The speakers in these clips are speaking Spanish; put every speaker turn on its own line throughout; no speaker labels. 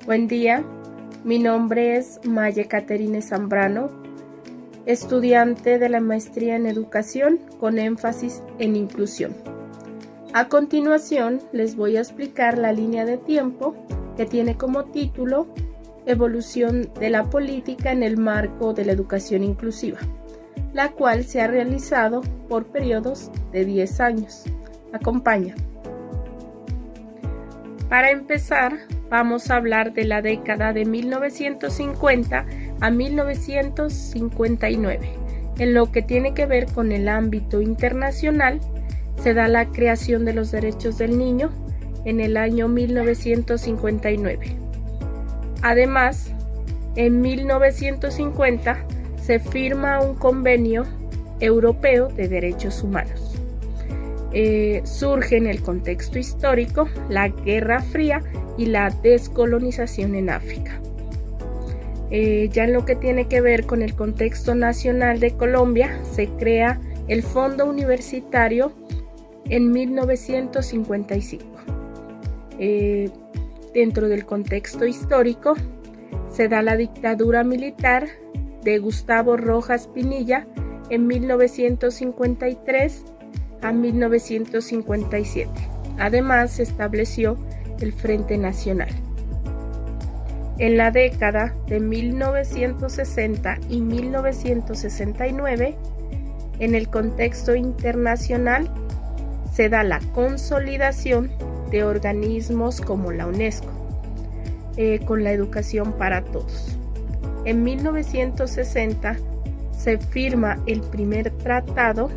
Buen día, mi nombre es Maya Caterine Zambrano, estudiante de la maestría en educación con énfasis en inclusión. A continuación les voy a explicar la línea de tiempo que tiene como título Evolución de la política en el marco de la educación inclusiva, la cual se ha realizado por periodos de 10 años. Acompaña. Para empezar, vamos a hablar de la década de 1950 a 1959. En lo que tiene que ver con el ámbito internacional, se da la creación de los derechos del niño en el año 1959. Además, en 1950 se firma un convenio europeo de derechos humanos. Surge en el contexto histórico la Guerra Fría y la descolonización en África. Ya en lo que tiene que ver con el contexto nacional de Colombia, se crea el Fondo Universitario en 1955. Dentro del contexto histórico, se da la dictadura militar de Gustavo Rojas Pinilla en 1953 a 1957. Además, se estableció el Frente Nacional. En la década de 1960 y 1969, en el contexto internacional, se da la consolidación de organismos como la UNESCO, con la educación para todos. En 1960 se firma el primer tratado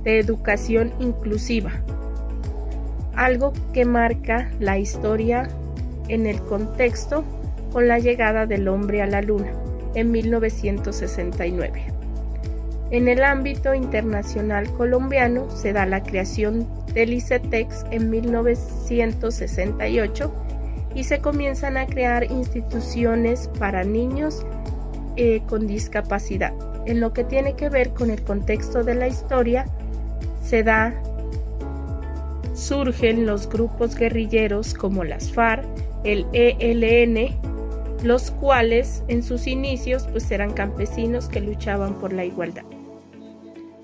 de educación inclusiva, algo que marca la historia en el contexto con la llegada del hombre a la luna en 1969. En el ámbito internacional colombiano se da la creación del ICETEX en 1968 y se comienzan a crear instituciones para niños con discapacidad. En lo que tiene que ver con el contexto de la historia, surgen los grupos guerrilleros como las FARC, el ELN, los cuales en sus inicios eran campesinos que luchaban por la igualdad.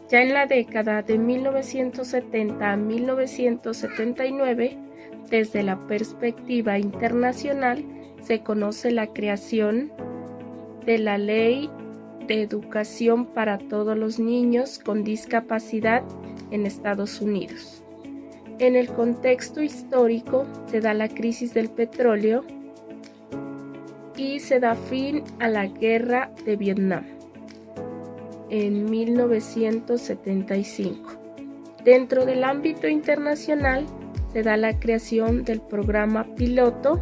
Ya en la década de 1970 a 1979, desde la perspectiva internacional, se conoce la creación de la Ley de Educación para todos los niños con discapacidad en Estados Unidos. En el contexto histórico se da la crisis del petróleo y se da fin a la guerra de Vietnam en 1975. Dentro del ámbito internacional se da la creación del programa piloto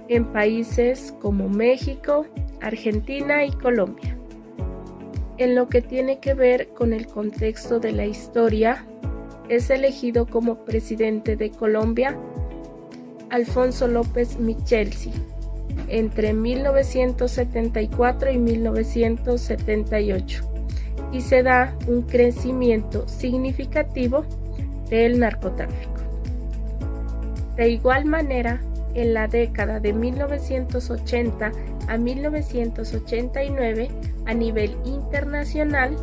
en países como México, Argentina y Colombia. En lo que tiene que ver con el contexto de la historia, es elegido como presidente de Colombia Alfonso López Michelsi entre 1974 y 1978 y se da un crecimiento significativo del narcotráfico. De igual manera, en la década de 1980 a 1989, a nivel internacional,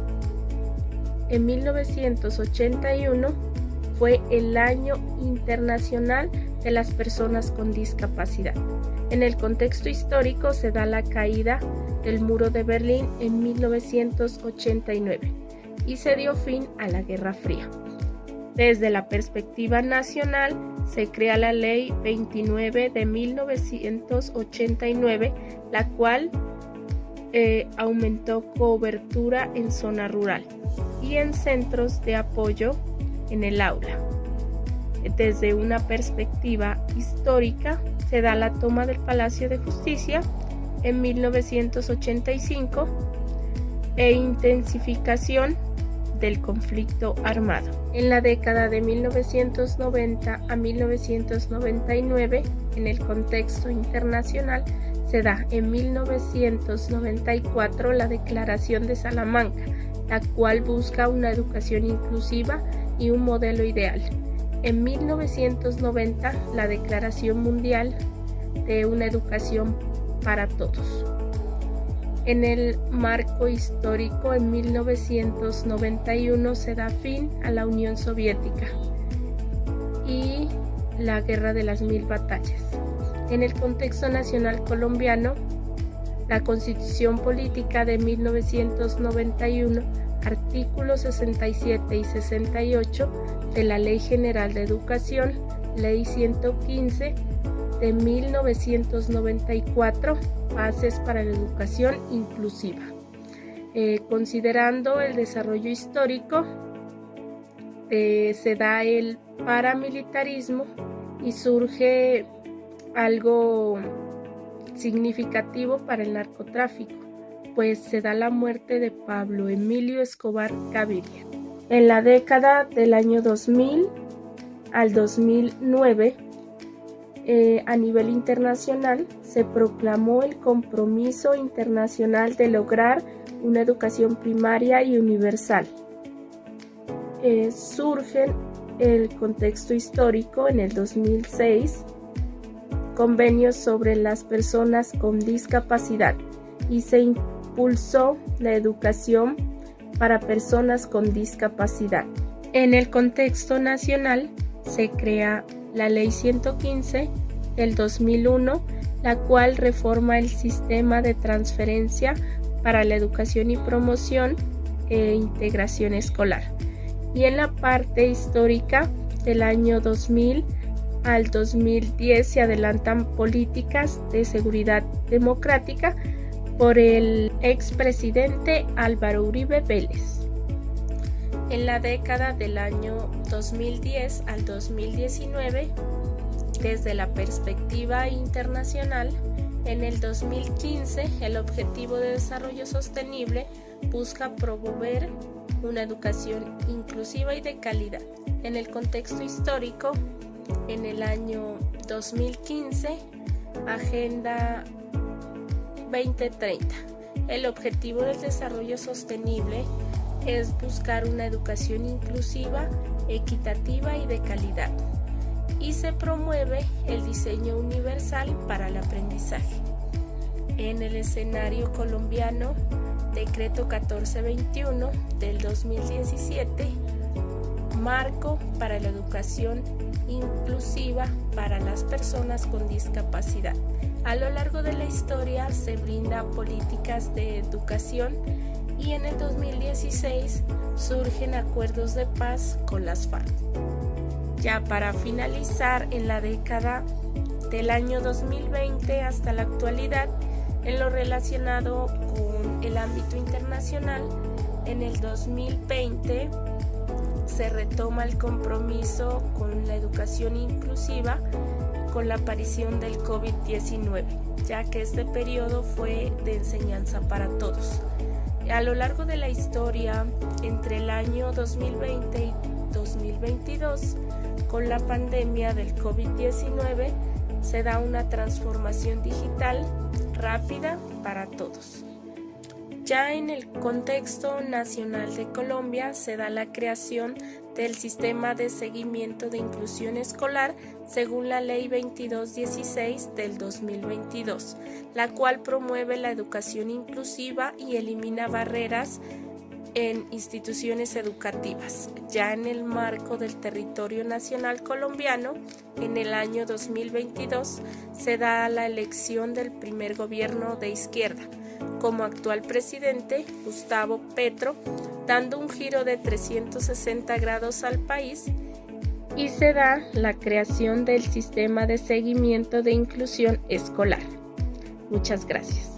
en 1981 fue el Año Internacional de las Personas con Discapacidad. En el contexto histórico se da la caída del Muro de Berlín en 1989 y se dio fin a la Guerra Fría. Desde la perspectiva nacional, se crea la Ley 29 de 1989, la cual aumentó cobertura en zona rural y en centros de apoyo en el aula. Desde una perspectiva histórica, se da la toma del Palacio de Justicia en 1985 e intensificación del conflicto armado. En la década de 1990 a 1999, en el contexto internacional, se da en 1994 la Declaración de Salamanca, la cual busca una educación inclusiva y un modelo ideal. En 1990, la Declaración Mundial de una Educación para Todos. En el marco histórico, en 1991 se da fin a la Unión Soviética y la Guerra de las Mil Batallas. En el contexto nacional colombiano, la Constitución Política de 1991, artículos 67 y 68 de la Ley General de Educación, Ley 115 de 1994, Bases para la Educación Inclusiva. Considerando el desarrollo histórico, se da el paramilitarismo y surge algo significativo para el narcotráfico, pues se da la muerte de Pablo Emilio Escobar Gaviria. En la década del año 2000 al 2009, a nivel internacional, se proclamó el compromiso internacional de lograr una educación primaria y universal. Surge el contexto histórico en el 2006, convenios sobre las personas con discapacidad, y se impulsó la educación para personas con discapacidad. En el contexto nacional se crea la Ley 115 del 2001, la cual reforma el sistema de transferencia para la educación y promoción e integración escolar. Y en la parte histórica, del año 2000 al 2010 se adelantan políticas de seguridad democrática por el expresidente Álvaro Uribe Vélez. En la década del año 2010 al 2019, desde la perspectiva internacional, en el 2015 el Objetivo de Desarrollo Sostenible busca promover una educación inclusiva y de calidad. En el contexto histórico, en el año 2015, Agenda 2030. El Objetivo del Desarrollo Sostenible es buscar una educación inclusiva, equitativa y de calidad, y se promueve el diseño universal para el aprendizaje. En el escenario colombiano, Decreto 1421 del 2017, Marco para la Educación Inclusiva para las Personas con Discapacidad. A lo largo de la historia se brinda políticas de educación y en el 2016 surgen acuerdos de paz con las FARC. Ya para finalizar, en la década del año 2020 hasta la actualidad, en lo relacionado con el ámbito internacional, en el 2020 se retoma el compromiso con la educación inclusiva con la aparición del COVID-19, ya que este periodo fue de enseñanza para todos. A lo largo de la historia, entre el año 2020 y 2022, con la pandemia del COVID-19, se da una transformación digital rápida para todos. Ya en el contexto nacional de Colombia se da la creación del Sistema de Seguimiento de Inclusión Escolar según la Ley 2216 del 2022, la cual promueve la educación inclusiva y elimina barreras en instituciones educativas. Ya en el marco del territorio nacional colombiano, en el año 2022 se da la elección del primer gobierno de izquierda, como actual presidente Gustavo Petro, dando un giro de 360 grados al país, y se da la creación del Sistema de Seguimiento de Inclusión Escolar. Muchas gracias.